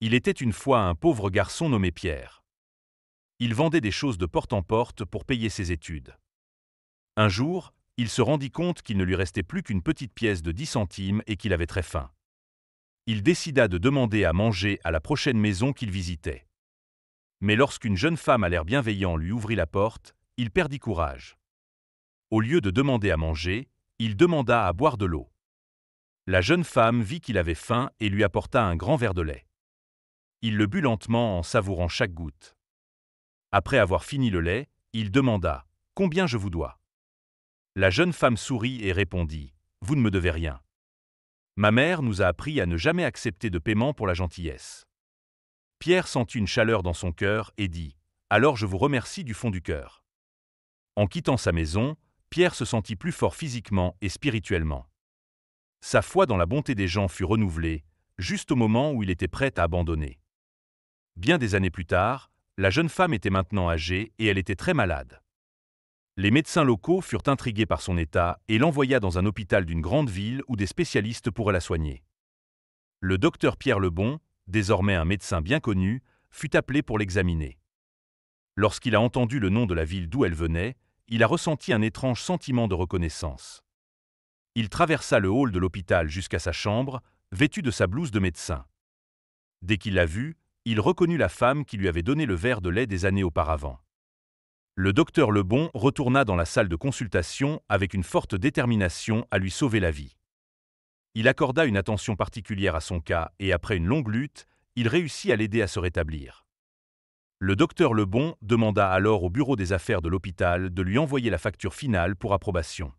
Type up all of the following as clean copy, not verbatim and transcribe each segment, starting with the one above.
Il était une fois un pauvre garçon nommé Pierre. Il vendait des choses de porte en porte pour payer ses études. Un jour, il se rendit compte qu'il ne lui restait plus qu'une petite pièce de 10 centimes et qu'il avait très faim. Il décida de demander à manger à la prochaine maison qu'il visitait. Mais lorsqu'une jeune femme à l'air bienveillant lui ouvrit la porte, il perdit courage. Au lieu de demander à manger, il demanda à boire de l'eau. La jeune femme vit qu'il avait faim et lui apporta un grand verre de lait. Il le but lentement en savourant chaque goutte. Après avoir fini le lait, il demanda « Combien je vous dois ?» La jeune femme sourit et répondit « Vous ne me devez rien. Ma mère nous a appris à ne jamais accepter de paiement pour la gentillesse. » Pierre sentit une chaleur dans son cœur et dit « Alors je vous remercie du fond du cœur. » En quittant sa maison, Pierre se sentit plus fort physiquement et spirituellement. Sa foi dans la bonté des gens fut renouvelée, juste au moment où il était prêt à abandonner. Bien des années plus tard, la jeune femme était maintenant âgée et elle était très malade. Les médecins locaux furent intrigués par son état et l'envoya dans un hôpital d'une grande ville où des spécialistes pourraient la soigner. Le docteur Pierre Lebon, désormais un médecin bien connu, fut appelé pour l'examiner. Lorsqu'il a entendu le nom de la ville d'où elle venait, il a ressenti un étrange sentiment de reconnaissance. Il traversa le hall de l'hôpital jusqu'à sa chambre, vêtu de sa blouse de médecin. Dès qu'il l'a vue, il reconnut la femme qui lui avait donné le verre de lait des années auparavant. Le docteur Lebon retourna dans la salle de consultation avec une forte détermination à lui sauver la vie. Il accorda une attention particulière à son cas et après une longue lutte, il réussit à l'aider à se rétablir. Le docteur Lebon demanda alors au bureau des affaires de l'hôpital de lui envoyer la facture finale pour approbation.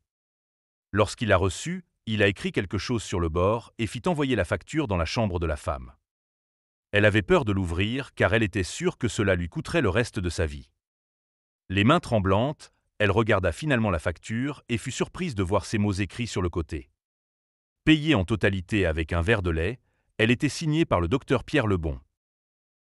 Lorsqu'il l'a reçue, il a écrit quelque chose sur le bord et fit envoyer la facture dans la chambre de la femme. Elle avait peur de l'ouvrir car elle était sûre que cela lui coûterait le reste de sa vie. Les mains tremblantes, elle regarda finalement la facture et fut surprise de voir ces mots écrits sur le côté. Payée en totalité avec un verre de lait, elle était signée par le docteur Pierre Lebon.